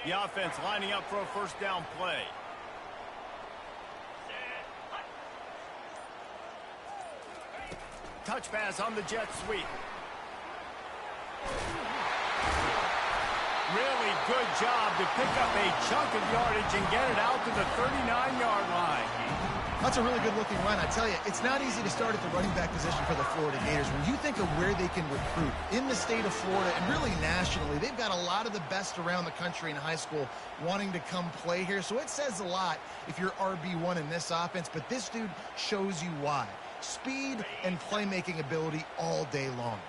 The offense lining up for a first down play. Touch pass on the jet sweep. Really good job to pick up a chunk of yardage and get it out to the 39-yard line. That's a really good-looking run. I tell you, it's not easy to start at the running back position for the Florida Gators. When you think of where they can recruit in the state of Florida and really nationally, they've got a lot of the best around the country in high school wanting to come play here. So it says a lot if you're RB1 in this offense, but this dude shows you why. Speed and playmaking ability all day long.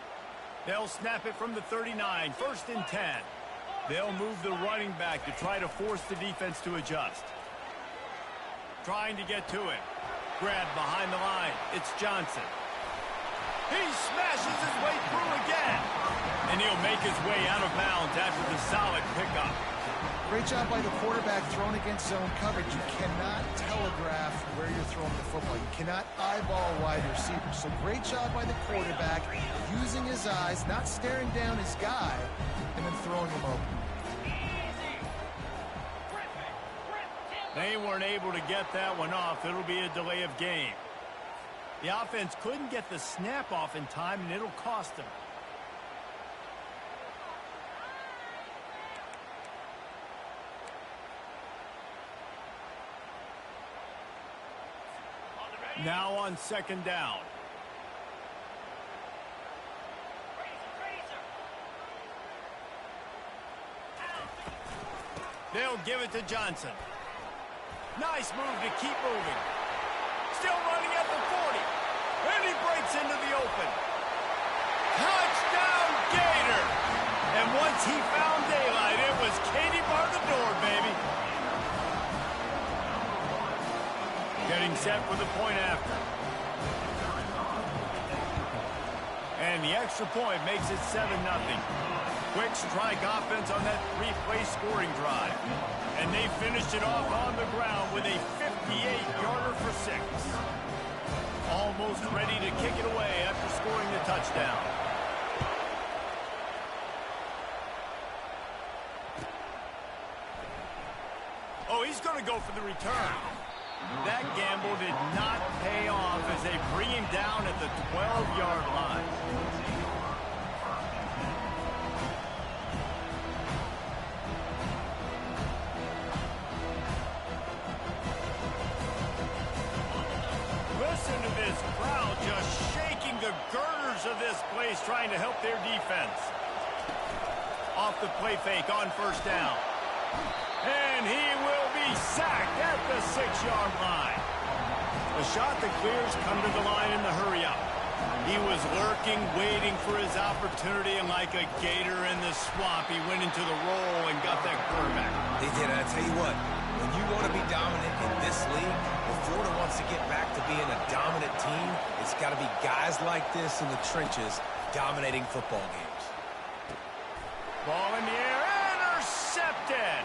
They'll snap it from the 39, 1st and 10. They'll move the running back to try to force the defense to adjust. Trying to get to it. Grab behind the line. It's Johnson. He smashes his way through again. And he'll make his way out of bounds after the solid pickup. Great job by the quarterback throwing against zone coverage. You cannot telegraph where you're throwing the football. You cannot eyeball wide receivers. So great job by the quarterback using his eyes, not staring down his guy, and then throwing him open. They weren't able to get that one off. It'll be a delay of game. The offense couldn't get the snap off in time, and it'll cost them. Now on 2nd down. They'll give it to Johnson. Nice move to keep moving. Still running at the 40. And he breaks into the open. Touchdown, Gator! And once he found daylight, it was Katie bar the door, baby. Getting set for the point after. And the extra point makes it 7-0. Quick strike offense on that 3-play scoring drive. And they finished it off on the ground with a 58-yarder for 6. Almost ready to kick it away after scoring the touchdown. Oh, he's going to go for the return. That gamble did not pay off as they bring him down at the 12-yard line. Listen to this crowd just shaking the girders of this place trying to help their defense. Off the play fake on 1st down. And he will be sacked at the 6-yard line. The shot that clears come to the line in the hurry-up. He was lurking, waiting for his opportunity, and like a gator in the swamp, he went into the roll and got that quarterback. He did. I tell you what, when you want to be dominant in this league, if Florida wants to get back to being a dominant team, it's got to be guys like this in the trenches dominating football games. Ball in the air, intercepted.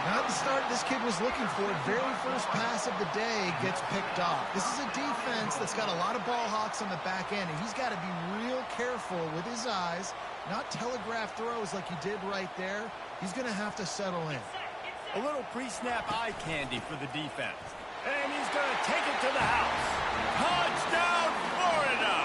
Not the start this kid was looking for. Very first pass of the day gets picked off. This is a defense that's got a lot of ball hawks on the back end, and he's got to be real careful with his eyes, not telegraph throws like he did right there. He's going to have to settle in. A little pre-snap eye candy for the defense. And he's going to take it to the house. Touchdown, Florida!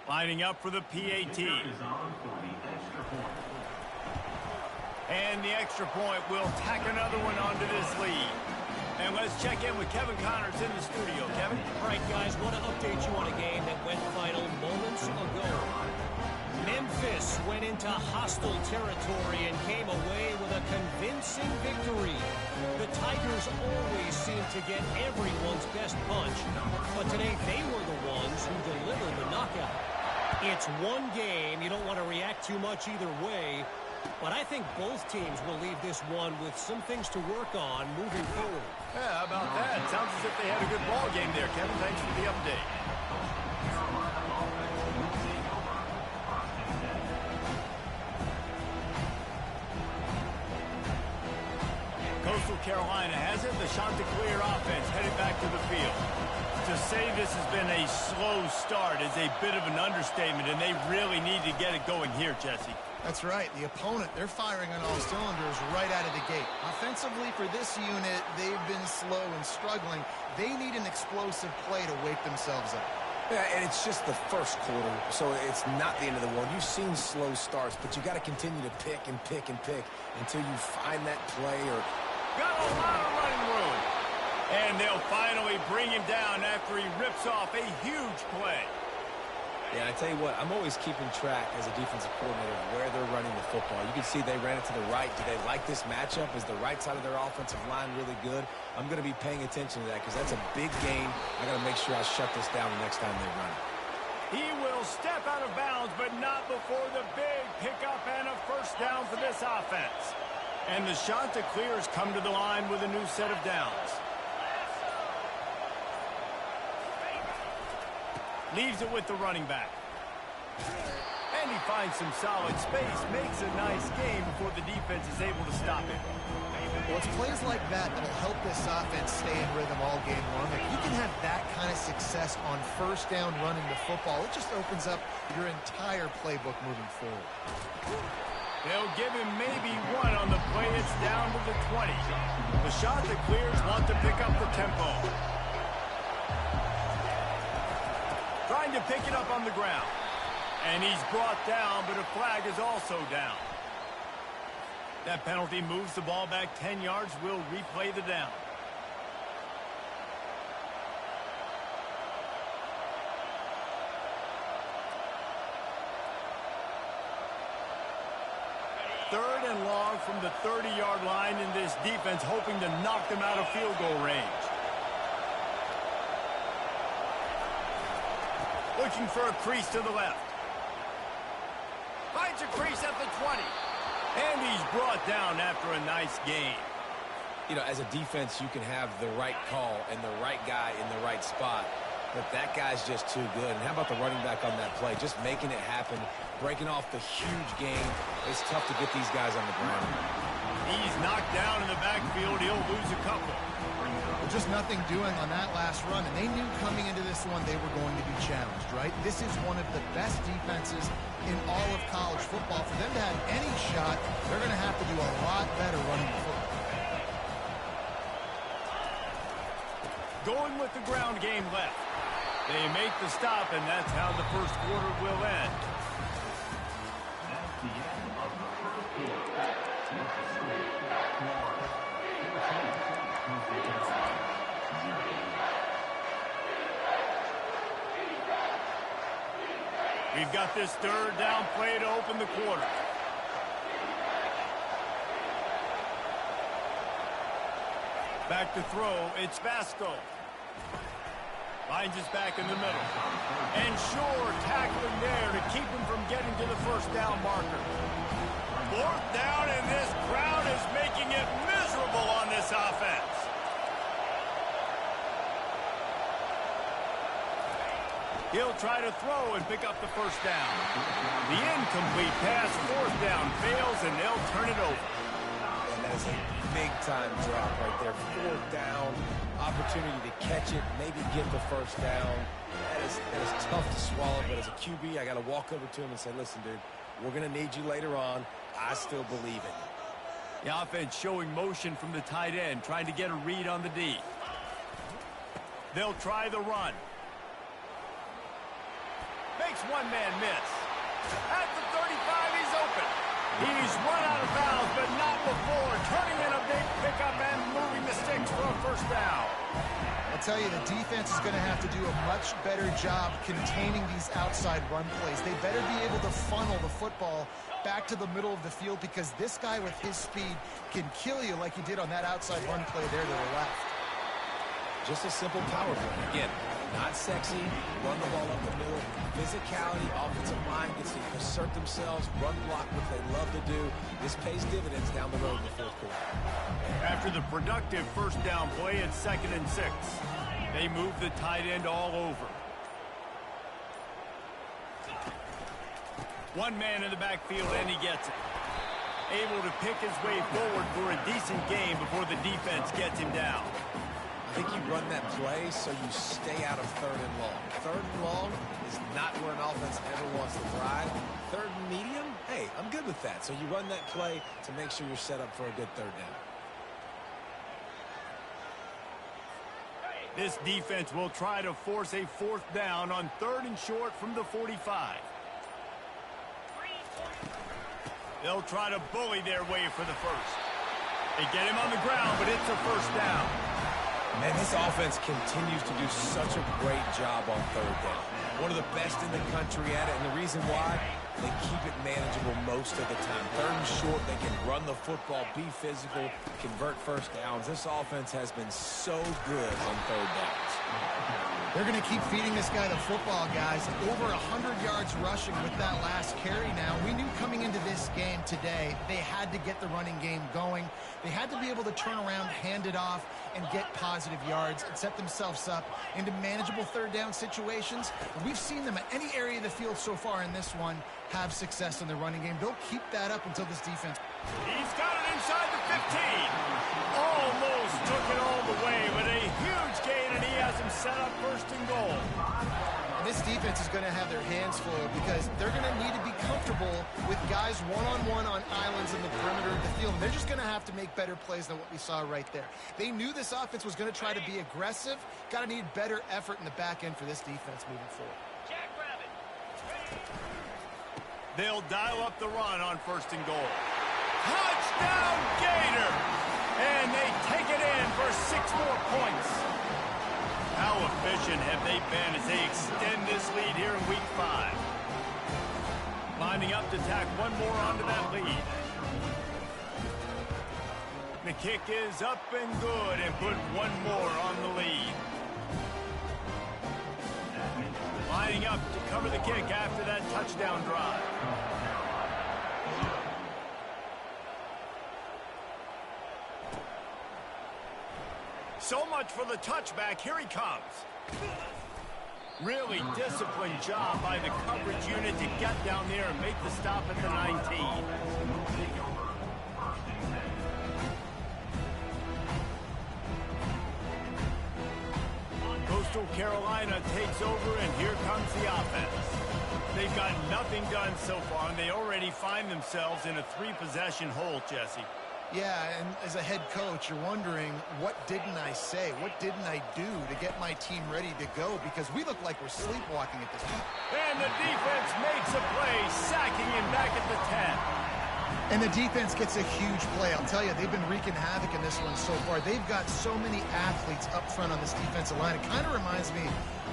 Lining up for the PAT. And the extra point will tack another one onto this lead. And let's check in with Kevin Connors in the studio. Kevin? All right, guys, want to update you on a game that went final moments ago. Memphis went into hostile territory and came away with a convincing victory. The the Tigers always seem to get everyone's best punch, but today they were the ones who delivered the knockout. It's one game. You don't want to react too much either way, but I think both teams will leave this one with some things to work on moving forward. Yeah, how about that? Sounds as if they had a good ball game there, Kevin. Thanks for the update. Coastal Carolina has it. The Chanticleer offense headed back to the field. To say this has been a slow start is a bit of an understatement, and they really need to get it going here, Jesse. That's right. The opponent, they're firing on all cylinders right out of the gate. Offensively, for this unit, they've been slow and struggling. They need an explosive play to wake themselves up. Yeah, and it's just the first quarter, so it's not the end of the world. You've seen slow starts, but you got to continue to pick and pick and pick until you find that play or... Got a lot of running room. And they'll finally bring him down after he rips off a huge play. Yeah, I tell you what, I'm always keeping track as a defensive coordinator of where they're running the football. You can see they ran it to the right. Do they like this matchup? Is the right side of their offensive line really good? I'm going to be paying attention to that because that's a big gain. I got to make sure I shut this down the next time they run it. He will step out of bounds, but not before the big pickup and a first down for this offense. And the Chanticleers come to the line with a new set of downs. Leaves it with the running back. And he finds some solid space, makes a nice game before the defense is able to stop him. Well, it's plays like that that'll help this offense stay in rhythm all game long. If you can have that kind of success on first down running the football, it just opens up your entire playbook moving forward. They'll give him maybe one on the play. It's down to the 20. The Chanticleers want to pick up the tempo. Trying to pick it up on the ground. And he's brought down, but a flag is also down. That penalty moves the ball back 10 yards. We'll replay the down. Third and long from the 30-yard line, in this defense hoping to knock them out of field goal range. Looking for a crease to the left. Finds a crease at the 20. And he's brought down after a nice gain. You know, as a defense, you can have the right call and the right guy in the right spot. But that guy's just too good. And how about the running back on that play? Just making it happen, breaking off the huge gain. It's tough to get these guys on the ground. He's knocked down in the backfield. He'll lose a couple. Just nothing doing on that last run, and they knew coming into this one they were going to be challenged, right? This is one of the best defenses in all of college football. For them to have any shot, they're going to have to do a lot better running the football. Going with the ground game left. They make the stop, and that's how the first quarter will end. We've got this third down play to open the quarter. Back to throw, it's Vasco. Finds his back in the middle. And Shore tackling there to keep him from getting to the first down marker. Fourth down, and this crowd is making it miserable on this offense. He'll try to throw and pick up the first down. The incomplete pass, fourth down, fails, and they'll turn it over. And that is a big-time drop right there. Fourth down, opportunity to catch it, maybe get the first down. That is tough to swallow, but as a QB, I got to walk over to him and say, listen, dude, we're going to need you later on. I still believe in you. The offense showing motion from the tight end, trying to get a read on the D. They'll try the run. Makes one man miss. At the 35, he's open. He's run out of bounds, but not before turning in a big pickup and moving the sticks for a first down. I'll tell you, the defense is going to have to do a much better job containing these outside run plays. They better be able to funnel the football back to the middle of the field, because this guy with his speed can kill you like he did on that outside run play there to the left. Just a simple power play. Again, not sexy, run the ball up the middle, physicality, offensive line gets to assert themselves, run block, what they love to do. This pays dividends down the road in the fourth quarter. After the productive first down play, it's 2nd and 6. They move the tight end all over. One man in the backfield, and he gets it. Able to pick his way forward for a decent game before the defense gets him down. I think you run that play so you stay out of 3rd and long. 3rd and long is not where an offense ever wants to thrive. 3rd and medium, hey, I'm good with that. So you run that play to make sure you're set up for a good 3rd down. This defense will try to force a 4th down on 3rd and short from the 45. They'll try to bully their way for the first. They get him on the ground, but it's a 1st down. Man, this offense continues to do such a great job on 3rd down. One of the best in the country at it, and the reason why, they keep it manageable most of the time. 3rd and short, they can run the football, be physical, convert 1st downs. This offense has been so good on 3rd downs. They're going to keep feeding this guy the football, guys. Over 100 yards rushing with that last carry now. We knew coming into this game today, they had to get the running game going. They had to be able to turn around, hand it off, and get positive yards and set themselves up into manageable 3rd down situations. And we've seen them at any area of the field so far in this one have success in the running game. They'll keep that up until this defense. He's got it inside the 15. Almost took it all the way, but a huge gain, and he has him set up 1st and goal. And this defense is going to have their hands full because they're going to need to be comfortable with guys one-on-one on islands in the perimeter of the field. And they're just going to have to make better plays than what we saw right there. They knew this offense was going to try to be aggressive. Got to need better effort in the back end for this defense moving forward. They'll dial up the run on 1st and goal. Touchdown, Gator! And they take it in for 6 more points. How efficient have they been as they extend this lead here in Week 5? Lining up to tack one more onto that lead. The kick is up and good, and put one more on the lead. Lining up to cover the kick after that touchdown drive. So much for the touchback. Here he comes. Really disciplined job by the coverage unit to get down there and make the stop at the 19. Coastal Carolina takes over, and here comes the offense. They've got nothing done so far, and they already find themselves in a 3-possession hole, Jesse. Yeah, and as a head coach, you're wondering, what didn't I say? What didn't I do to get my team ready to go? Because we look like we're sleepwalking at this point. And the defense makes a play, sacking him back at the 10. And the defense gets a huge play. I'll tell you, they've been wreaking havoc in this one so far. They've got so many athletes up front on this defensive line. It kind of reminds me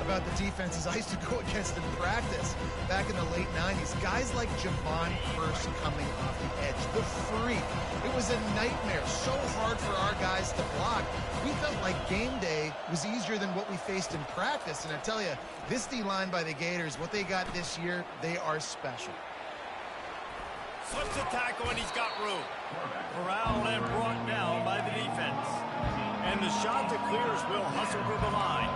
about the defenses I used to go against in practice back in the late 90s. Guys like Javon Curse coming off the edge, the freak. It was a nightmare, so hard for our guys to block. We felt like game day was easier than what we faced in practice. And I tell you, this D-line by the Gators, what they got this year, they are special. Slips a tackle, and he's got room. Corralled and brought down by the defense. And the shot to clears will hustle to the line.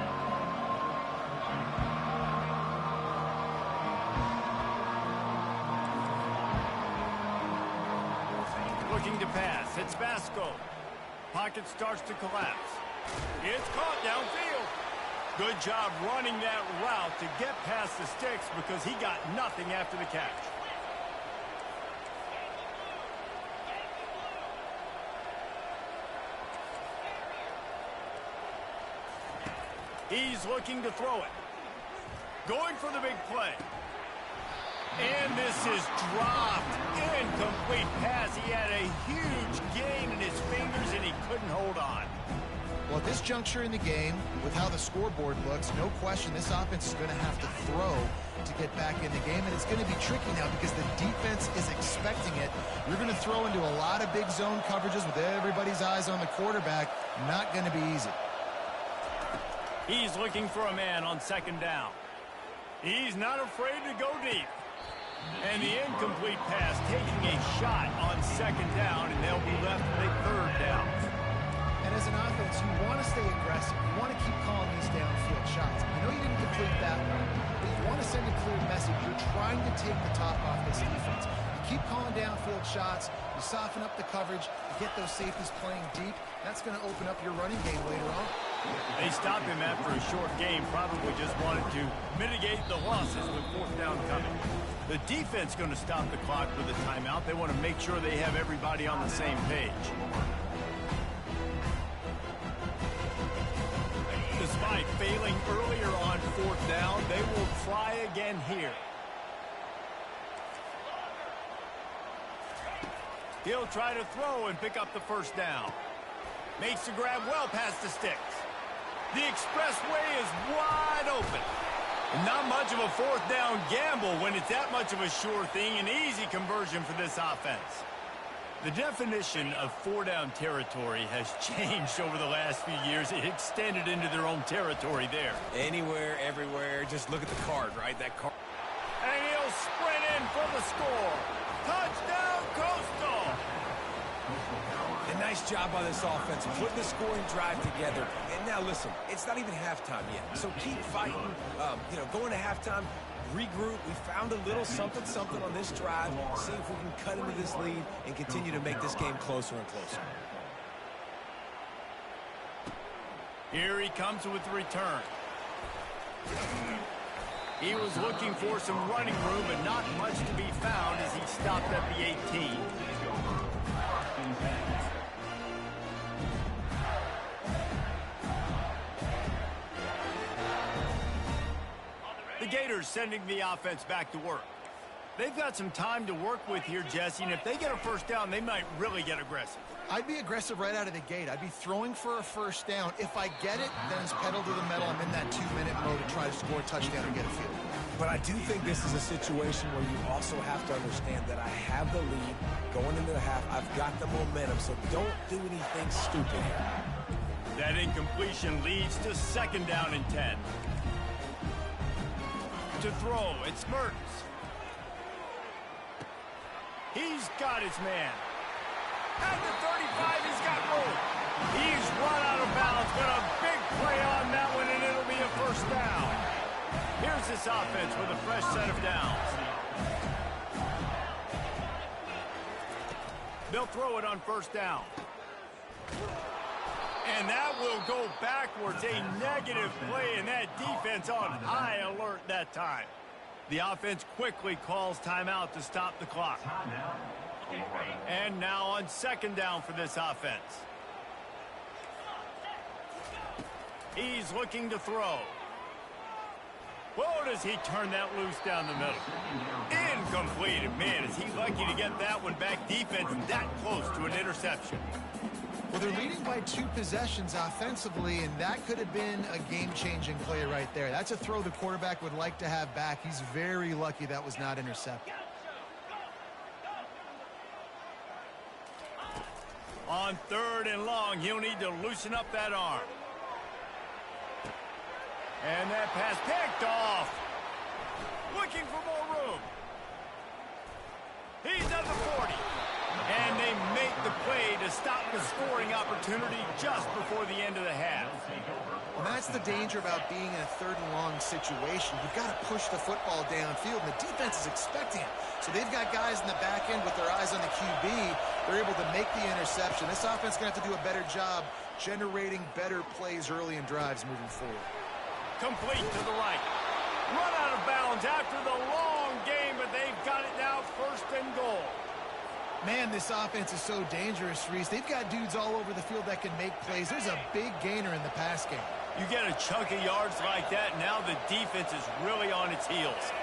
Looking to pass. It's Vasco. Pocket starts to collapse. It's caught downfield. Good job running that route to get past the sticks because he got nothing after the catch. He's looking to throw it. Going for the big play. And this is dropped. Incomplete pass. He had a huge gain in his fingers, and he couldn't hold on. Well, Well, at this juncture in the game, with how the scoreboard looks, no question this offense is going to have to throw to get back in the game, and it's going to be tricky now because the defense is expecting it. You're going to throw into a lot of big zone coverages with everybody's eyes on the quarterback. Not going to be easy. He's looking for a man on second down. He's not afraid to go deep. And the incomplete pass taking a shot on second down, and they'll be left with a third down. And as an offense, you want to stay aggressive. You want to keep calling these downfield shots. I know you didn't complete that one, but you want to send a clear message. You're trying to take the top off this defense. You keep calling downfield shots. You soften up the coverage. You get those safeties playing deep. That's going to open up your running game later on. They stopped him after a short game, probably just wanted to mitigate the losses with fourth down coming. The defense going to stop the clock with a timeout. They want to make sure they have everybody on the same page. Despite failing earlier on fourth down, they will try again here. He'll try to throw and pick up the first down. Makes the grab well past the sticks. The expressway is wide open. Not much of a fourth down gamble when it's that much of a sure thing. An easy conversion for this offense. The definition of four-down territory has changed over the last few years. It extended into their own territory there. Anywhere, everywhere. Just look at the card, right? That card. And he'll sprint in for the score. Touchdown, Coastal! A nice job by this offense, putting the scoring drive together. And now, listen, it's not even halftime yet. So keep fighting. Going to halftime, regroup. We found a little something on this drive. See if we can cut into this lead and continue to make this game closer and closer. Here he comes with the return. He was looking for some running room, but not much to be found as he stopped at the 18. The Gators sending the offense back to work. They've got some time to work with here, Jesse, and if they get a first down, they might really get aggressive. I'd be aggressive right out of the gate. I'd be throwing for a first down. If I get it, then it's pedal to the metal. I'm in that 2-minute mode to try to score a touchdown and get a field. But I do think this is a situation where you also have to understand that I have the lead going into the half. I've got the momentum, so don't do anything stupid here. That incompletion leads to second down and 10. To throw, it's Mertens. He's got his man. At the 35, he's got room. He's run out of bounds, but a big play on that one, and it'll be a first down. Here's this offense with a fresh set of downs. They'll throw it on first down. And that will go backwards. A negative play, and that defense on high alert that time. The offense quickly calls timeout to stop the clock. And now on second down for this offense. He's looking to throw. Whoa, does he turn that loose down the middle? Incomplete. And man, is he lucky to get that one back. Defense that close to an interception. Well, they're leading by 2 possessions offensively, and that could have been a game-changing play right there. That's a throw the quarterback would like to have back. He's very lucky that was not intercepted. On third and long, he'll need to loosen up that arm. And that pass picked off. Looking for more room. He's at the 40. And they make the play to stop the scoring opportunity just before the end of the half. And that's the danger about being in a third and long situation. You've got to push the football downfield, and the defense is expecting it. So they've got guys in the back end with their eyes on the QB. They're able to make the interception. This offense is going to have to do a better job generating better plays early in drives moving forward. Complete to the right. Run out of bounds after the long game, but they've got it now first and goal. Man, this offense is so dangerous, Reese. They've got dudes all over the field that can make plays. There's a big gainer in the pass game. You get a chunk of yards like that, now the defense is really on its heels.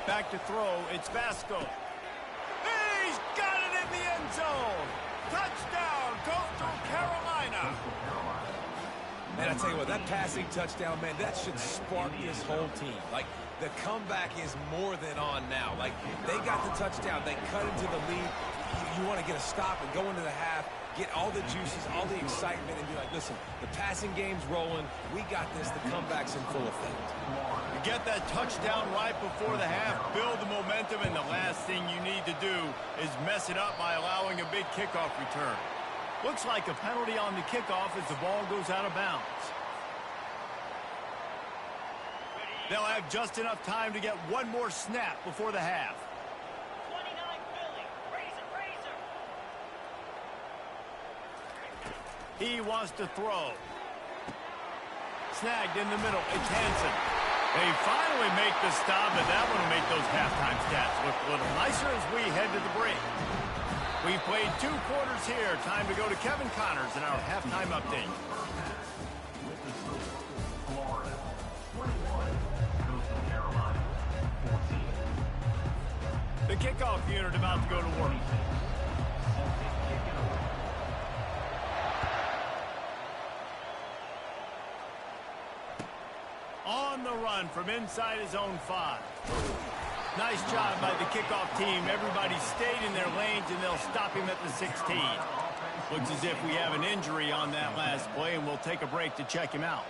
Back to throw, it's Vasco. He's got it in the end zone. Touchdown, Coastal Carolina. And I tell you what, that passing touchdown, man, that should spark this whole team. Like, the comeback is more than on now. Like, they got the touchdown. They cut into the lead. You want to get a stop and go into the half, get all the juices, all the excitement, and be like, listen, the passing game's rolling. We got this. The comeback's in full effect. You get that touchdown right before the half, build the momentum, and the last thing you need to do is mess it up by allowing a big kickoff return. Looks like a penalty on the kickoff as the ball goes out of bounds. They'll have just enough time to get one more snap before the half. 29 Philly. Razor. He wants to throw. Snagged in the middle. It's Hansen. They finally make the stop, and that one will make those halftime stats look a little nicer as we head to the break. We've played 2 quarters here. Time to go to Kevin Connors in our halftime update. The kickoff unit about to go to work. On the run from inside his own 5. Nice job by the kickoff team. Everybody stayed in their lanes, and they'll stop him at the 16. Looks as if we have an injury on that last play, and we'll take a break to check him out.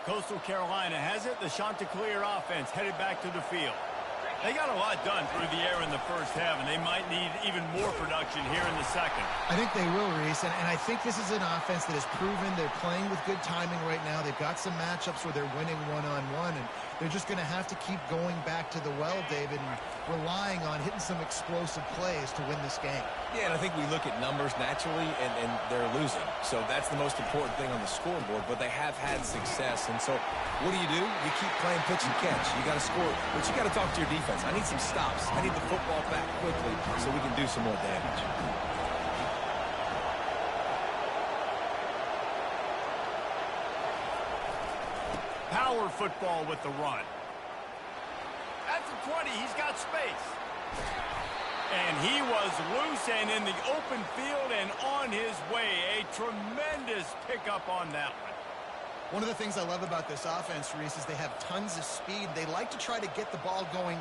Coastal Carolina has it. The Chanticleer offense headed back to the field. They got a lot done through the air in the first half, and they might need even more production here in the second. I think they will, Reese, and I think this is an offense that has proven they're playing with good timing right now. They've got some matchups where they're winning one-on-one, and they're just going to have to keep going back to the well, David, and relying on hitting some explosive plays to win this game. Yeah, and I think we look at numbers naturally, and they're losing. So that's the most important thing on the scoreboard, but they have had success. And so what do? You keep playing pitch and catch. You got to score, but you got to talk to your defense. I need some stops. I need the football back quickly so we can do some more damage. Power football with the run. At the 20, he's got space. And he was loose and in the open field and on his way. A tremendous pickup on that one. One of the things I love about this offense, Reese, is they have tons of speed. They like to try to get the ball going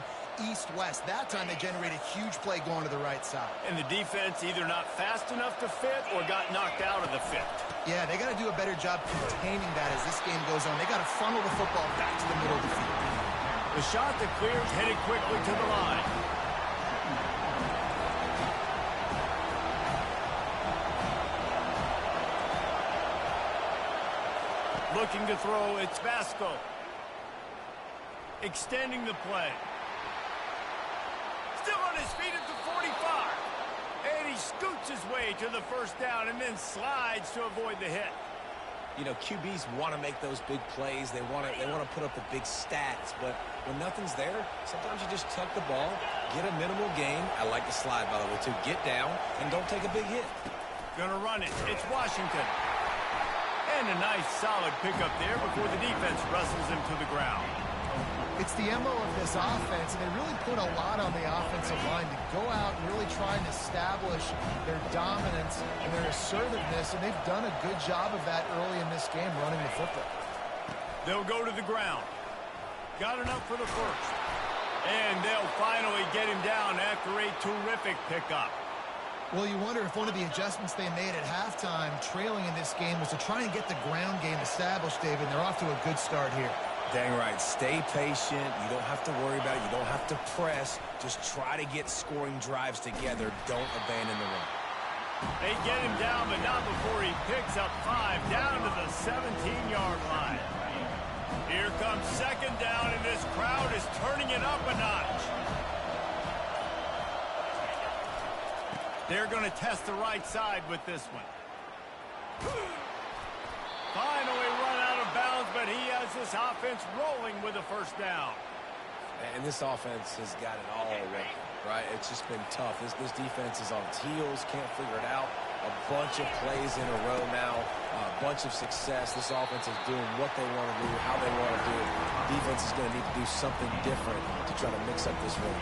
east-west. That time they generate a huge play going to the right side. And the defense either not fast enough to fit or got knocked out of the fit. Yeah, they got to do a better job containing that as this game goes on. They got to funnel the football back to the middle of the field. The shot that clears headed quickly to the line. Looking to throw, it's Vasco. Extending the play. Still on his feet at the 45. And he scoots his way to the first down and then slides to avoid the hit. You know, QBs want to make those big plays. They want to put up the big stats. But when nothing's there, sometimes you just tuck the ball, get a minimal gain. I like the slide, by the way, too. Get down and don't take a big hit. Gonna run it. It's Washington. And a nice solid pickup there before the defense wrestles him to the ground. It's the MO of this offense, and they really put a lot on the offensive line to go out and really try and establish their dominance and their assertiveness, and they've done a good job of that early in this game running the football. They'll go to the ground. Got enough for the first. And they'll finally get him down after a terrific pickup. Well, you wonder if one of the adjustments they made at halftime, trailing in this game, was to try and get the ground game established, David, and they're off to a good start here. Dang right. Stay patient. You don't have to worry about it. You don't have to press. Just try to get scoring drives together. Don't abandon the run. They get him down, but not before he picks up 5 down to the 17-yard line. Here comes second down, and this crowd is turning it up a notch. They're going to test the right side with this one. Finally run out of bounds, but he has this offense rolling with a first down. And this offense has got it all working, right? It's just been tough. This defense is on its heels, can't figure it out. A bunch of plays in a row now, a bunch of success. This offense is doing what they want to do, how they want to do it. Defense is going to need to do something different to try to mix up this win.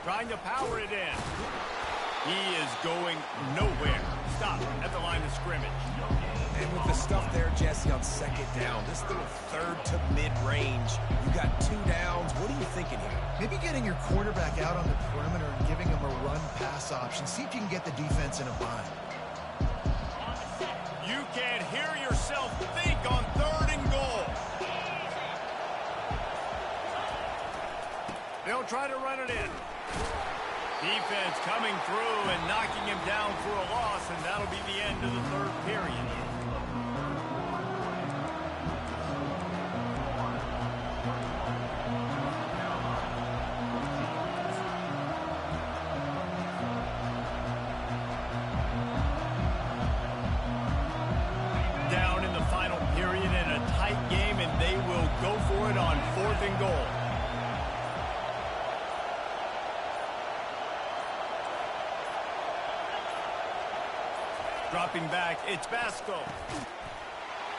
Trying to power it in. He is going nowhere. Stop at the line of scrimmage. And with the stuff there, Jesse, on second down, this little third to mid-range, you got 2 downs. What are you thinking here? Maybe getting your quarterback out on the perimeter and giving him a run-pass option. See if you can get the defense in a bind. You can't hear yourself think on 3rd and goal. They'll try to run it in. Defense coming through and knocking him down for a loss, and that'll be the end of the 3rd period. Down in the final period in a tight game, and they will go for it on 4th and goal. Dropping back, it's Basco.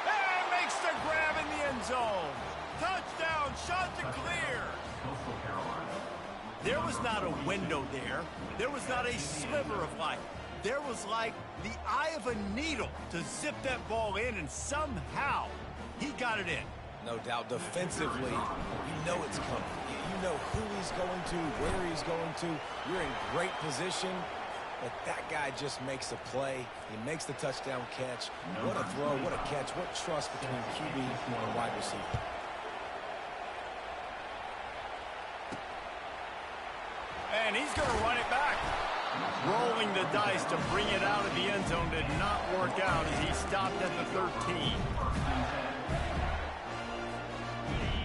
And makes the grab in the end zone. Touchdown, shot to clear. There was not a window there. There was not a sliver of light. There was like the eye of a needle to zip that ball in, and somehow he got it in. No doubt, defensively, you know it's coming. You know who he's going to, where he's going to. You're in great position. But that guy just makes a play. He makes the touchdown catch. What a throw, what a catch, what trust between QB and wide receiver. And he's going to run it back. Rolling the dice to bring it out of the end zone did not work out as he stopped at the 13.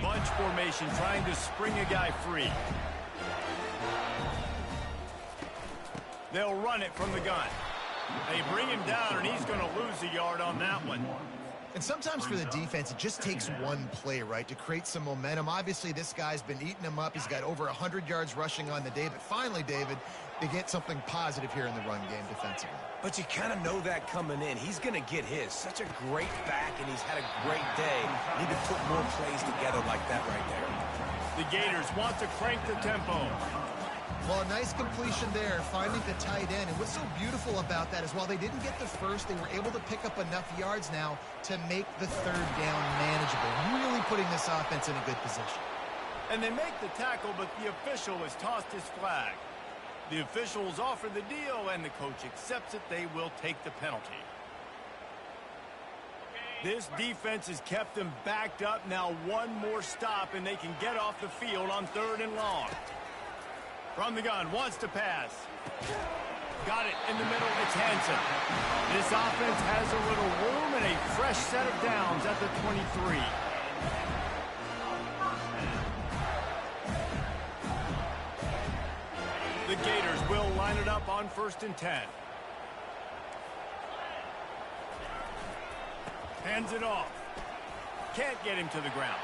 Bunch formation trying to spring a guy free. They'll run it from the gun. They bring him down, and he's going to lose a yard on that one. And sometimes for the defense, it just takes one play, right, to create some momentum. Obviously, this guy's been eating him up. He's got over 100 yards rushing on the day. But finally, David, they get something positive here in the run game defensively. But you kind of know that coming in. He's going to get his. Such a great back, and he's had a great day. Need to put more plays together like that right there. The Gators want to crank the tempo. Well, a nice completion there, finding the tight end. And what's so beautiful about that is while they didn't get the first, they were able to pick up enough yards now to make the 3rd down manageable, really putting this offense in a good position. And they make the tackle, but the official has tossed his flag. The officials offer the deal, and the coach accepts it. They will take the penalty. This defense has kept them backed up. Now one more stop, and they can get off the field on 3rd and long. From the gun, wants to pass. Got it in the middle, it's Hansen. This offense has a little room and a fresh set of downs at the 23. The Gators will line it up on 1st and 10. Hands it off. Can't get him to the ground.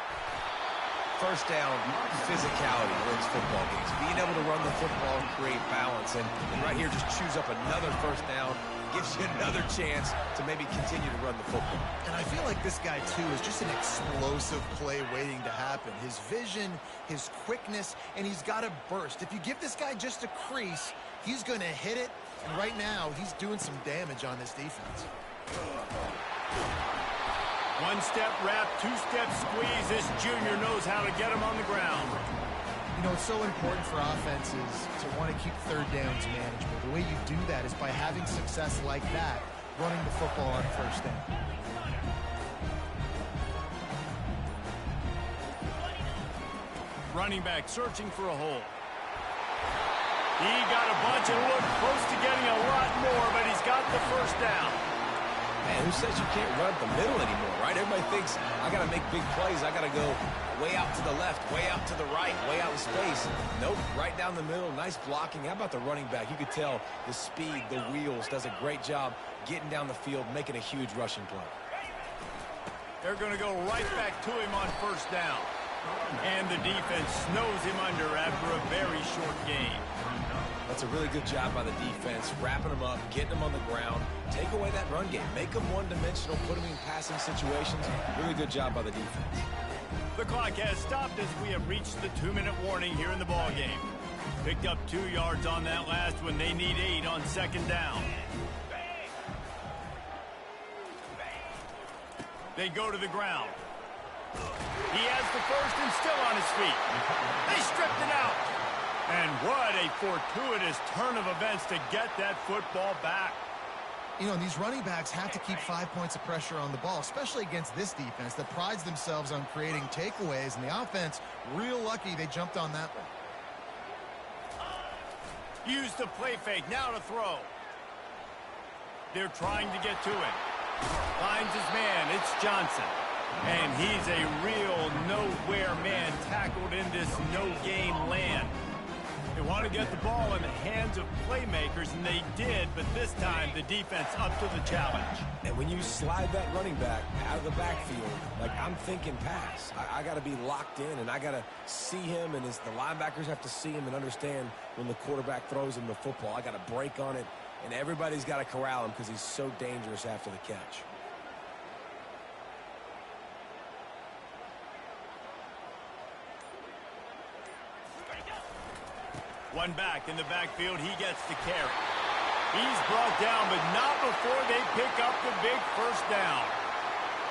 First down, physicality wins football games. Being able to run the football and create balance. And right here, just choose up another first down. Gives you another chance to maybe continue to run the football. And I feel like this guy, too, is just an explosive play waiting to happen. His vision, his quickness, and he's got a burst. If you give this guy just a crease, he's going to hit it. And right now, he's doing some damage on this defense. One-step wrap, two-step squeeze. This junior knows how to get him on the ground. You know, it's so important for offenses to want to keep 3rd downs manageable. The way you do that is by having success like that, running the football on 1st down. Running back searching for a hole. He got a bunch and looked close to getting a lot more, but he's got the 1st down. Man, who says you can't run up the middle anymore, right? Everybody thinks, I got to make big plays. I got to go way out to the left, way out to the right, way out in space. Nope, right down the middle, nice blocking. How about the running back? You could tell the speed, the wheels, does a great job getting down the field, making a huge rushing play. They're going to go right back to him on 1st down. And the defense snows him under after a very short game. That's a really good job by the defense, wrapping them up, getting them on the ground, take away that run game, make them one-dimensional, put them in passing situations. Really good job by the defense. The clock has stopped as we have reached the 2-minute warning here in the ballgame. Picked up 2 yards on that last one. They need 8 on second down. They go to the ground. He has the first and still on his feet. They stripped it out. And what a fortuitous turn of events to get that football back. You know, these running backs have to keep 5 points of pressure on the ball, especially against this defense that prides themselves on creating takeaways. And the offense, real lucky they jumped on that one. Use the play fake, now to throw. They're trying to get to him. Finds his man, it's Johnson. And he's a real nowhere man tackled in this no-game land. They want to get the ball in the hands of playmakers, and they did, but this time the defense up to the challenge. And when you slide that running back out of the backfield, like I'm thinking pass, I got to be locked in, and I got to see him, and the linebackers have to see him and understand when the quarterback throws him the football. I got to break on it, and everybody's got to corral him because he's so dangerous after the catch. One back in the backfield, he gets the carry. He's brought down, but not before they pick up the big first down.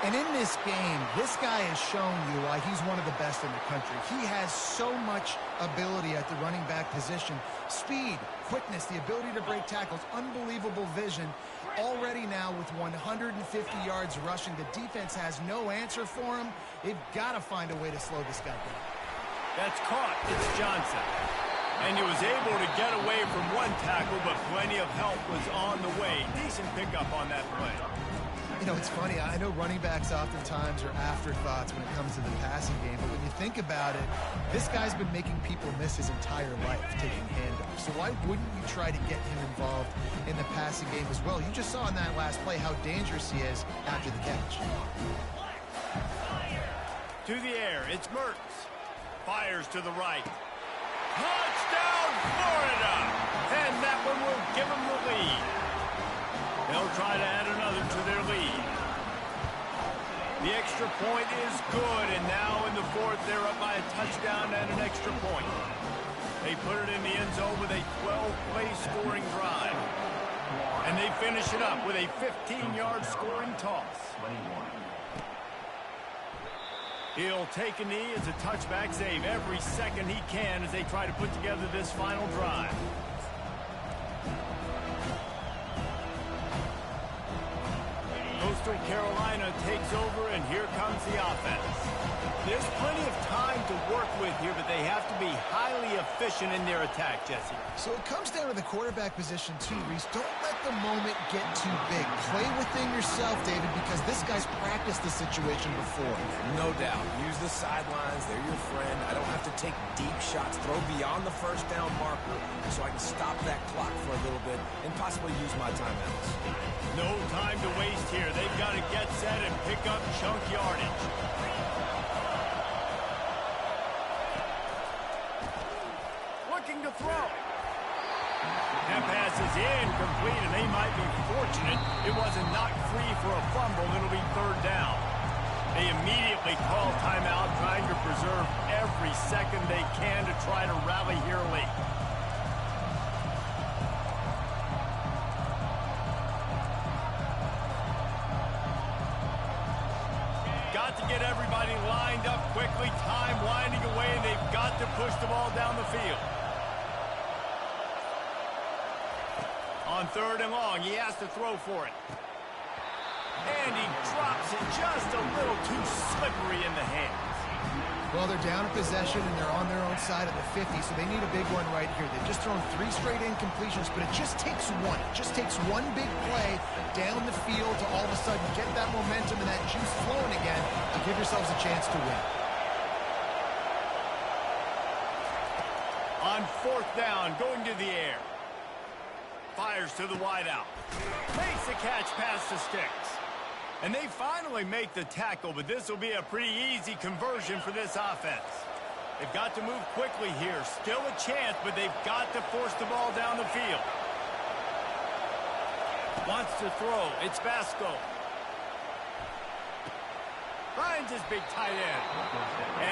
And in this game, this guy has shown you why he's one of the best in the country. He has so much ability at the running back position. Speed, quickness, the ability to break tackles, unbelievable vision. Already now with 150 yards rushing, the defense has no answer for him. They've got to find a way to slow this guy down. That's caught. It's Johnson. And he was able to get away from one tackle, but plenty of help was on the way. Decent pickup on that play. You know, it's funny. I know running backs oftentimes are afterthoughts when it comes to the passing game, but when you think about it, this guy's been making people miss his entire life taking handoffs. So why wouldn't you try to get him involved in the passing game as well? You just saw in that last play how dangerous he is after the catch. To the air, it's Mertz. Fires to the right. Touchdown, Florida! And that one will give them the lead. They'll try to add another to their lead. The extra point is good, and now in the fourth, they're up by a touchdown and an extra point. They put it in the end zone with a 12-play scoring drive. And they finish it up with a 15-yard scoring toss. He'll take a knee as a touchback save every second he can as they try to put together this final drive. Coastal Carolina takes over, and here comes the offense. There's plenty of time to work with here, but they have to be highly efficient in their attack, Jesse. So it comes down to the quarterback position too, Reese. Don't let the moment get too big. Play within yourself, David, because this guy's practiced the situation before. No doubt. Use the sidelines. They're your friend. I don't have to take deep shots. Throw beyond the first down marker so I can stop that clock for a little bit and possibly use my timeouts. No time to waste here. They've got to get set and pick up chunk yardage. Looking to throw. That pass is incomplete, and they might be fortunate it wasn't knocked free for a fumble. It'll be third down. They immediately call timeout, trying to preserve every second they can to try to rally here late. Got to get everybody lined up quickly, time winding away, and they've got to push the ball down the field. On third and long, he has to throw for it. And he drops it just a little too slippery in the hands. Well, they're down a possession, and they're on their own side of the 50, so they need a big one right here. They've just thrown 3 straight incompletions, but it just takes one. It just takes one big play down the field to all of a sudden get that momentum and that juice flowing again to give yourselves a chance to win. On fourth down, going to the air. Fires to the wideout. Makes the catch past the sticks. And they finally make the tackle, but this will be a pretty easy conversion for this offense. They've got to move quickly here. Still a chance, but they've got to force the ball down the field. Wants to throw. It's Vasco. Trying finds his big tight end.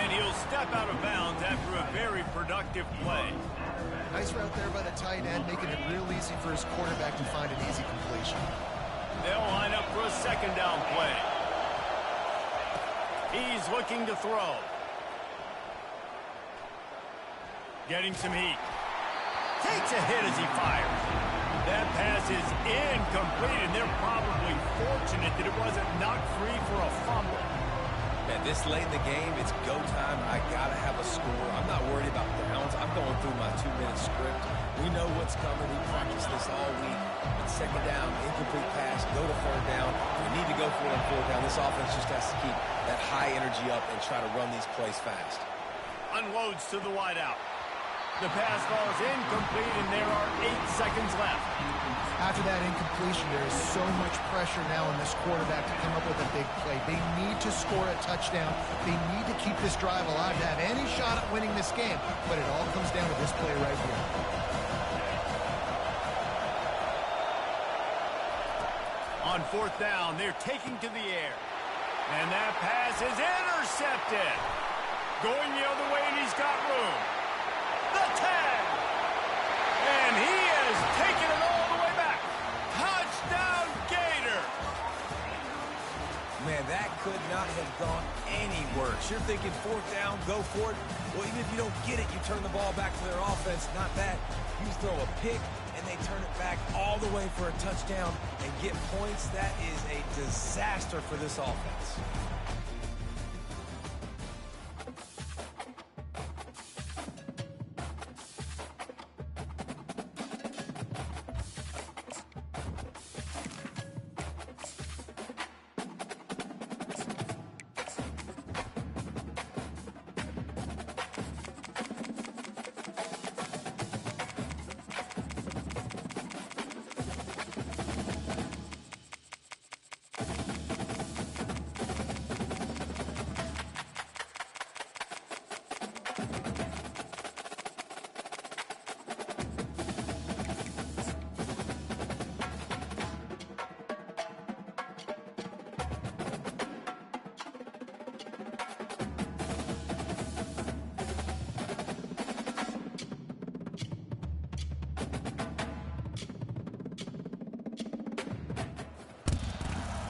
And he'll step out of bounds after a very productive play. Nice route there by the tight end, making it real easy for his quarterback to find an easy completion. They'll line up for a second down play. He's looking to throw. Getting some heat. Takes a hit as he fires. That pass is incomplete, and they're probably fortunate that it wasn't knocked free for a fumble. Man, this late in the game, it's go time. I got to have a score. I'm not worried about downs. I'm going through my 2-minute script. We know what's coming. We practiced this all week. It's second down, incomplete pass, go to third down. We need to go for it on fourth down. This offense just has to keep that high energy up and try to run these plays fast. Unloads to the wideout. The pass falls incomplete, and there are 8 seconds left. After that incompletion, there is so much pressure now on this quarterback to come up with a big play. They need to score a touchdown. They need to keep this drive alive to have any shot at winning this game. But it all comes down to this play right here. On fourth down, they're taking to the air. And that pass is intercepted. Going the other way, and he's got room. The tag. And he has taken it all the way back. Touchdown, Gator. Man, that could not have gone any worse. You're thinking fourth down, go for it. Well, even if you don't get it, you turn the ball back to their offense. Not that. You throw a pick, and they turn it back all the way for a touchdown and get points. That is a disaster for this offense.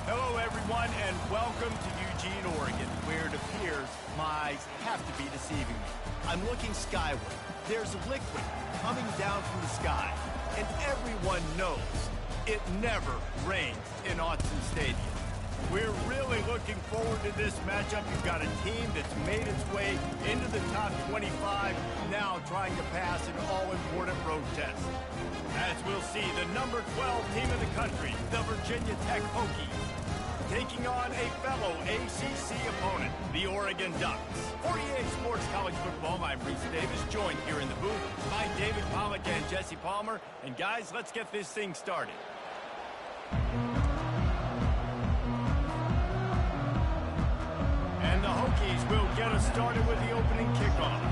Hello, everyone, and welcome to Eugene, Oregon, where it appears my eyes have to be deceiving me. I'm looking skyward. There's liquid coming down from the sky, and everyone knows it never rains in Autzen Stadium. We're really looking forward to this matchup. You've got a team that's made its way into the top 25, now trying to pass an all-important road test. As we'll see, the number 12 team in the country, the Virginia Tech Hokies, taking on a fellow ACC opponent, the Oregon Ducks. 48 Sports College Football, I'm Reese Davis, joined here in the booth by David Pollack and Jesse Palmer. And guys, let's get this thing started. And the Hokies will get us started with the opening kickoff.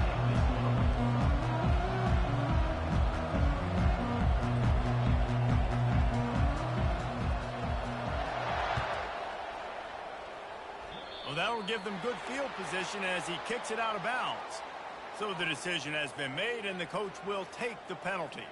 Well, that'll give them good field position as he kicks it out of bounds. So the decision has been made, and the coach will take the penalty.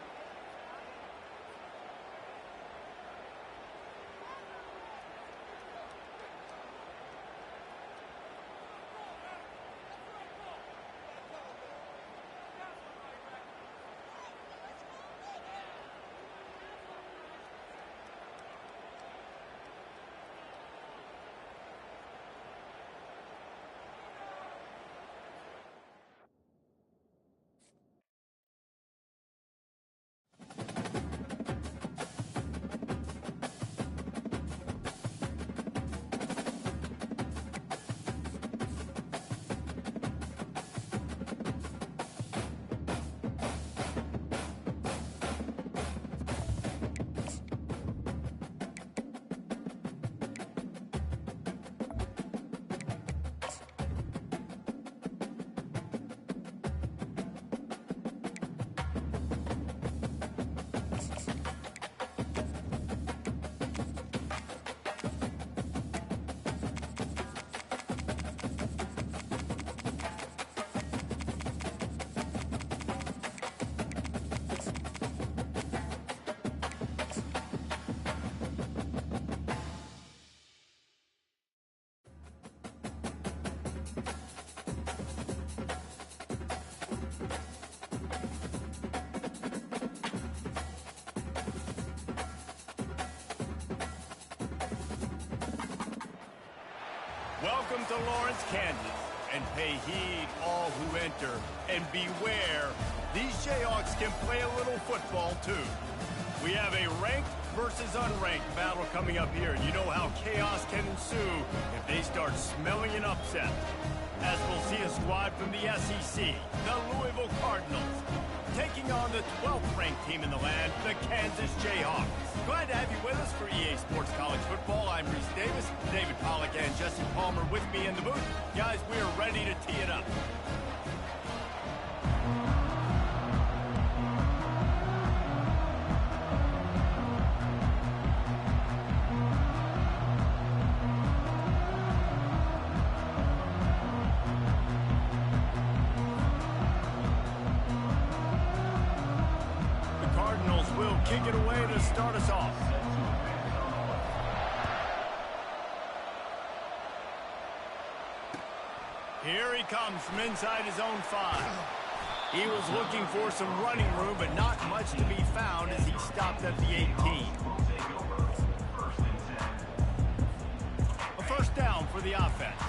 Welcome to Lawrence, Kansas, and pay heed all who enter, and beware, these Jayhawks can play a little football too. We have a ranked versus unranked battle coming up here, and you know how chaos can ensue if they start smelling an upset. As we'll see a squad from the SEC, the Louisville Cardinals, taking on the 12th ranked team in the land, the Kansas Jayhawks. Glad to have you with us for EA Sports College Football. I'm Reese Davis, David Pollack and Jesse Palmer with me in the booth. Guys, we are ready to tee it up. Will kick it away to start us off. Here he comes from inside his own 5. He was looking for some running room, but not much to be found as he stopped at the 18. A first down for the offense.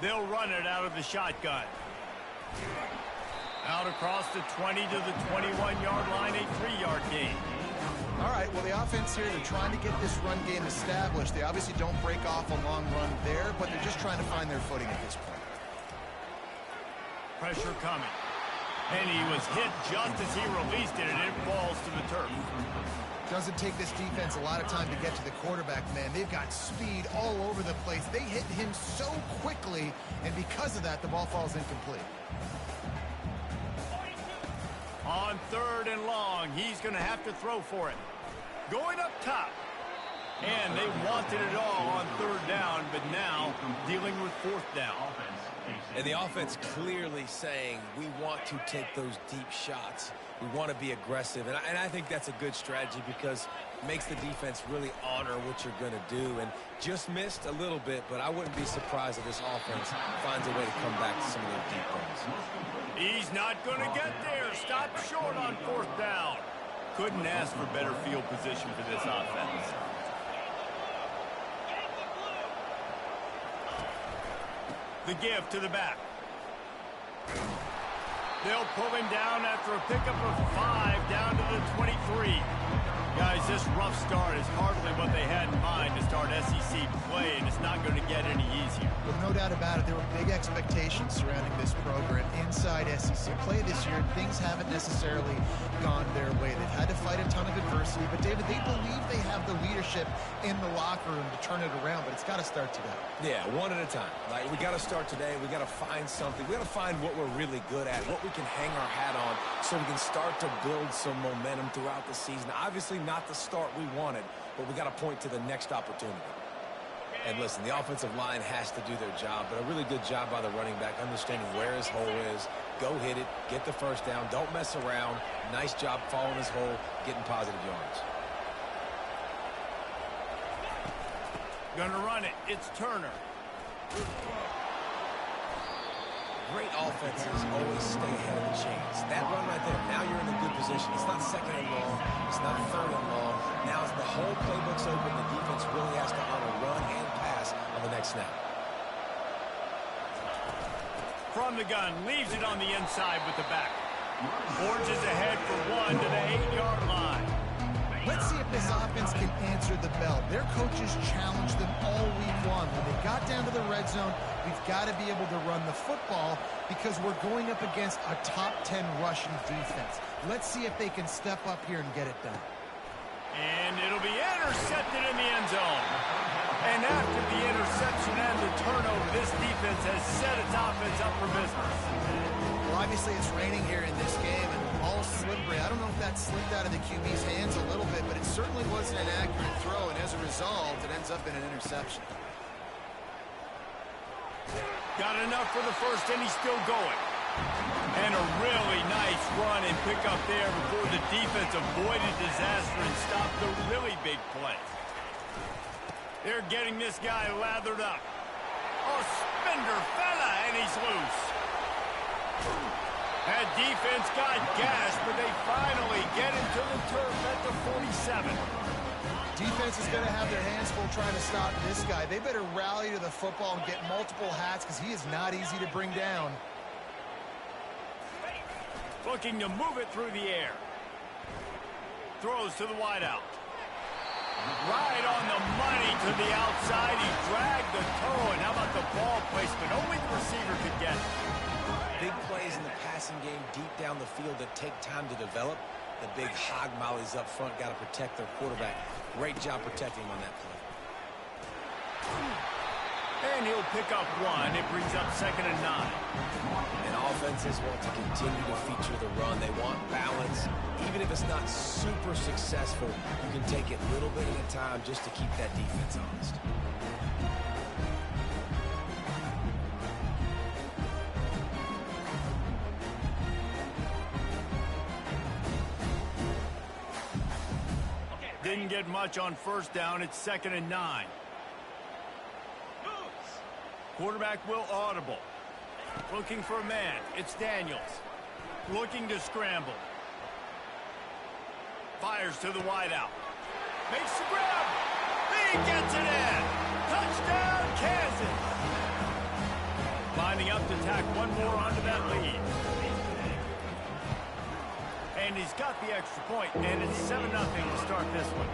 They'll run it out of the shotgun. Out across the 20 to the 21-yard line, a 3-yard gain. All right, well, the offense here, they're trying to get this run game established. They obviously don't break off a long run there, but they're just trying to find their footing at this point. Pressure coming. And he was hit just as he released it, and it falls to the turf. Doesn't take this defense a lot of time to get to the quarterback, man. They've got speed all over the place. They hit him so quickly, and because of that, the ball falls incomplete. On 3rd and long, he's going to have to throw for it. Going up top. And they wanted it all on 3rd down, but now dealing with 4th down. And the offense clearly saying, we want to take those deep shots. We want to be aggressive. And I think that's a good strategy because it makes the defense really honor what you're going to do. And just missed a little bit, but I wouldn't be surprised if this offense finds a way to come back to some of their deep runs. He's not going to get there. Stop short on 4th down. Couldn't ask for better field position for this offense. The give to the back. They'll pull him down after a pickup of 5 down to the 23. Guys, this rough start is hardly what they had in mind to start SEC play, and it's not going to get any easier. Well, no doubt about it. There were big expectations surrounding this program inside SEC play this year, and things haven't necessarily gone their way. They've had to fight a ton of adversity, but, David, they believe they have the leadership in the locker room to turn it around, but it's got to start today. Yeah, one at a time. Like, we got to start today. We got to find something. We got to find what we're really good at, what we can hang our hat on so we can start to build some momentum throughout the season. Obviously not the start we wanted, but we got to point to the next opportunity. And listen, the offensive line has to do their job, but a really good job by the running back, understanding where his hole is. Go hit it, get the first down, don't mess around. Nice job following his hole, getting positive yards. Gonna run it. It's Turner. Great offenses always stay ahead of the chains. That run right there, now you're in a good position. It's not 2nd and long. It's not 3rd and long. Now as the whole playbook's open, the defense really has to honor run and pass on the next snap. From the gun, leaves it on the inside with the back. Forges ahead for 1 to the 8-yard line. Let's see if this offense can answer the bell. Their coaches challenged them all week long. When they got down to the red zone, we've got to be able to run the football because we're going up against a top 10 rushing defense. Let's see if they can step up here and get it done. And it'll be intercepted in the end zone. And after the interception and the turnover, this defense has set its offense up for business. Well, obviously it's raining here in this game, and all slippery. I don't know if that slipped out of the QB's hands a little bit, but it certainly wasn't an accurate throw, and as a result, it ends up in an interception. Got enough for the first, and he's still going. And a really nice run and pick up there before the defense avoided disaster and stopped the really big play. They're getting this guy lathered up. Oh, Spender fella, and he's loose. That defense got gashed, but they finally get him to the turf at the 47. Defense is going to have their hands full trying to stop this guy. They better rally to the football and get multiple hats because he is not easy to bring down. Looking to move it through the air. Throws to the wideout. Right on the money to the outside. He dragged the toe, and how about the ball placement? Only the receiver could get it. Big plays in the passing game deep down the field that take time to develop. The big hog mollies up front got to protect their quarterback. Great job protecting him on that play. And he'll pick up one. It brings up 2nd and 9. And offenses want to continue to feature the run. They want balance. Even if it's not super successful, you can take it little bit at a time just to keep that defense honest. Didn't get much on 1st down. It's 2nd and 9. Quarterback will audible. Looking for a man. It's Daniels. Looking to scramble. Fires to the wideout. Makes the grab. He gets it in. Touchdown, Kansas. Lining up to tack one more onto that lead. And he's got the extra point, and it's 7-0 to start this one.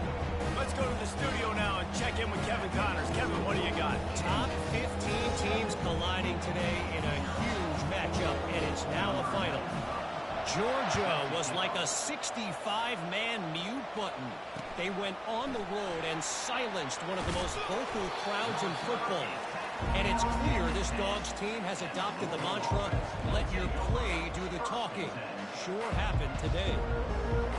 Let's go to the studio now and check in with Kevin Connors. Kevin, what do you got? Top 15 teams colliding today in a huge matchup, and it's now a final. Georgia was like a 65-man mute button. They went on the road and silenced one of the most vocal crowds in football. And it's clear this Dogs team has adopted the mantra, let your play do the talking. Sure happened today.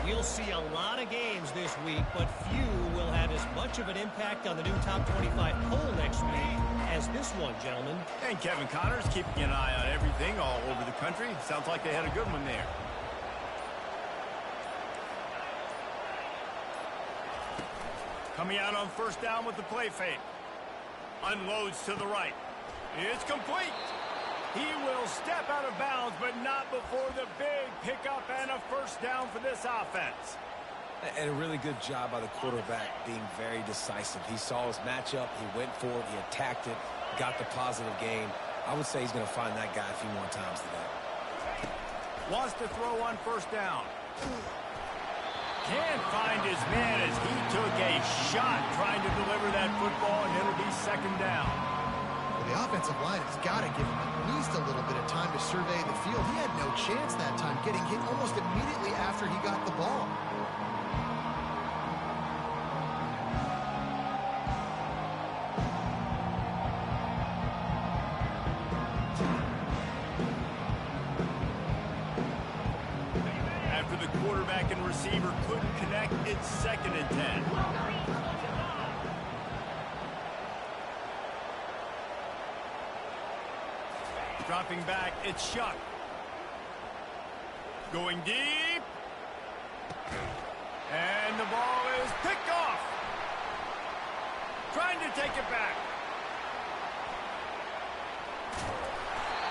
We'll see a lot of games this week, but few will have as much of an impact on the new top 25 poll next week as this one, gentlemen. And Kevin Connors keeping an eye on everything all over the country. Sounds like they had a good one there. Coming out on 1st down with the play fake. Unloads to the right. It's complete. He will step out of bounds, but not before the big pickup and a 1st down for this offense. And a really good job by the quarterback being very decisive. He saw his matchup. He went for it. He attacked it. Got the positive gain. I would say he's going to find that guy a few more times today. Wants to throw on 1st down. Can't find his man as he took a shot trying to deliver that football, and it'll be 2nd down. Well, the offensive line has got to give him at least a little bit of time to survey the field. He had no chance that time, getting hit almost immediately after he got the ball. After the quarterback and receiver couldn't connect, it's 2nd and 10. Dropping back, it's Shuck. Going deep. And the ball is picked off. Trying to take it back.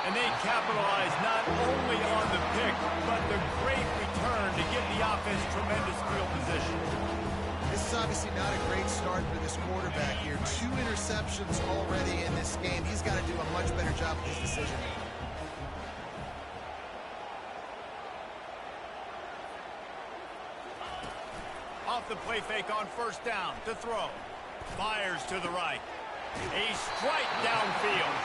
And they capitalize not only on the pick, but the great return to give the offense tremendous field position. This is obviously not a great start for this quarterback here. 2 interceptions already in this game. He's got to do a much better job with his decision making. Off the play fake on 1st down to throw. Fires to the right. A strike downfield.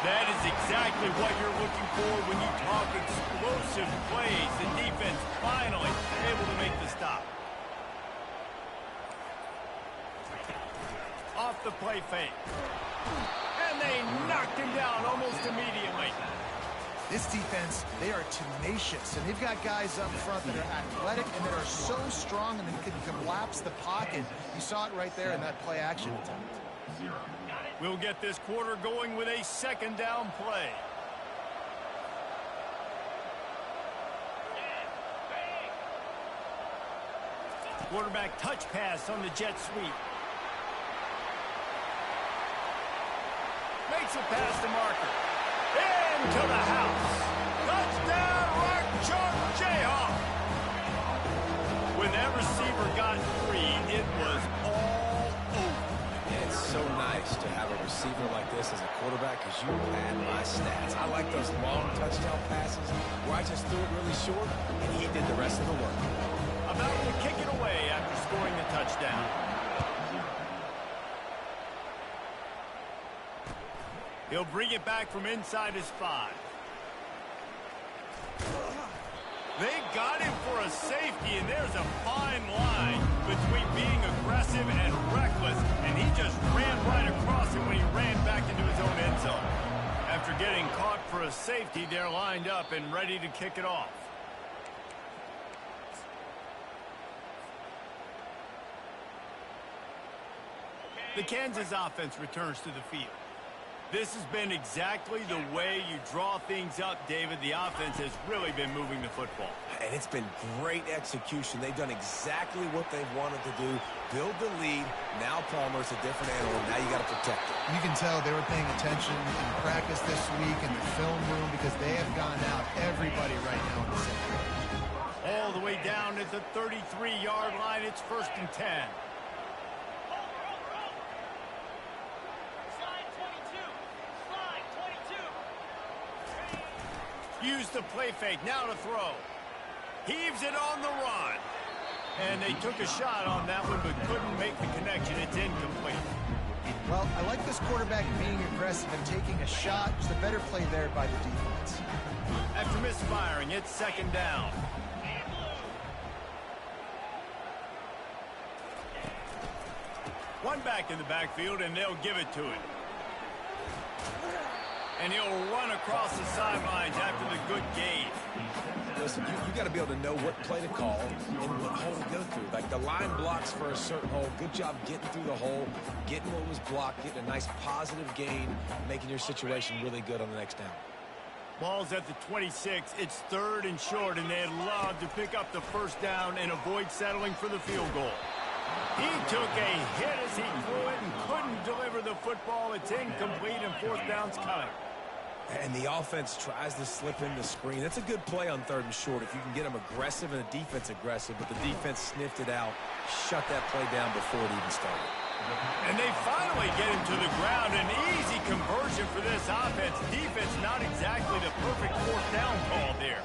That is exactly what you're looking for when you talk explosive plays. The defense finally able to make the stop. Off the play fake. And they knocked him down almost immediately. This defense, they are tenacious, and they've got guys up front that are athletic and that are so strong and they can collapse the pocket. You saw it right there in that play action attempt. We'll get this quarter going with a 2nd down play. Quarterback touch pass on the jet sweep. Makes it past the marker. Into the house. Touchdown! down, right chuck, Jayhawk. When that receiver got free, it was all over. It's so nice to have a receiver like this as a quarterback because you had my stats. I like those long touchdown passes where I just threw it really short and he did the rest of the work. About to kick it away after scoring the touchdown. He'll bring it back from inside his 5. They got him for a safety, and there's a fine line between being aggressive and reckless, and he just ran right across him when he ran back into his own end zone. After getting caught for a safety, they're lined up and ready to kick it off. The Kansas offense returns to the field. This has been exactly the way you draw things up, David. The offense has really been moving the football. And it's been great execution. They've done exactly what they've wanted to do. Build the lead. Now Palmer's a different animal. Now you got to protect it. You can tell they were paying attention in practice this week in the film room because they have gone out everybody right now in the same page. All the way down at the 33-yard line. It's 1st and 10. Use the play fake, now to throw. Heaves it on the run. And they took a shot on that one, but couldn't make the connection. It's incomplete. Well, I like this quarterback being aggressive and taking a shot. Just a better play there by the defense. After misfiring, it's 2nd down. One back in the backfield, and they'll give it to him. And he'll run across the sidelines after the good gain. Listen, you got to be able to know what play to call and what hole to go through. Like the line blocks for a certain hole. Good job getting through the hole, getting what was blocked, getting a nice positive gain, making your situation really good on the next down. Ball's at the 26. It's 3rd and short, and they'd love to pick up the 1st down and avoid settling for the field goal. He took a hit as he threw it and couldn't deliver the football. It's incomplete, and 4th down's coming. And the offense tries to slip in the screen. That's a good play on 3rd and short if you can get them aggressive and the defense aggressive, but the defense sniffed it out, shut that play down before it even started. And they finally get him to the ground. An easy conversion for this offense. Defense not exactly the perfect 4th down call there.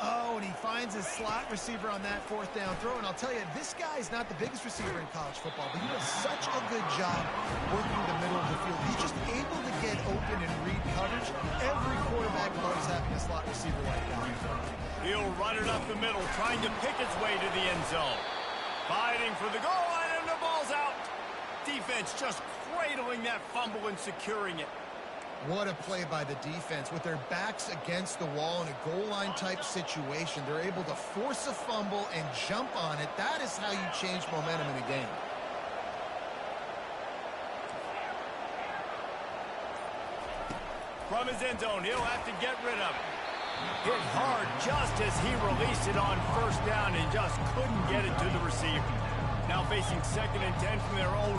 Oh, and he finds his slot receiver on that 4th down throw. And I'll tell you, this guy's not the biggest receiver in college football, but he does such a good job working the middle of the field. He's just able to get open and read coverage. Every quarterback loves having a slot receiver like that. He'll run it up the middle, trying to pick its way to the end zone. Fighting for the goal line, and the ball's out. Defense just cradling that fumble and securing it. What a play by the defense. With their backs against the wall in a goal line type situation, they're able to force a fumble and jump on it. That is how you change momentum in a game. From his end zone, he'll have to get rid of it. Hit hard just as he released it on 1st down and just couldn't get it to the receiver. Now facing 2nd and 10 from their own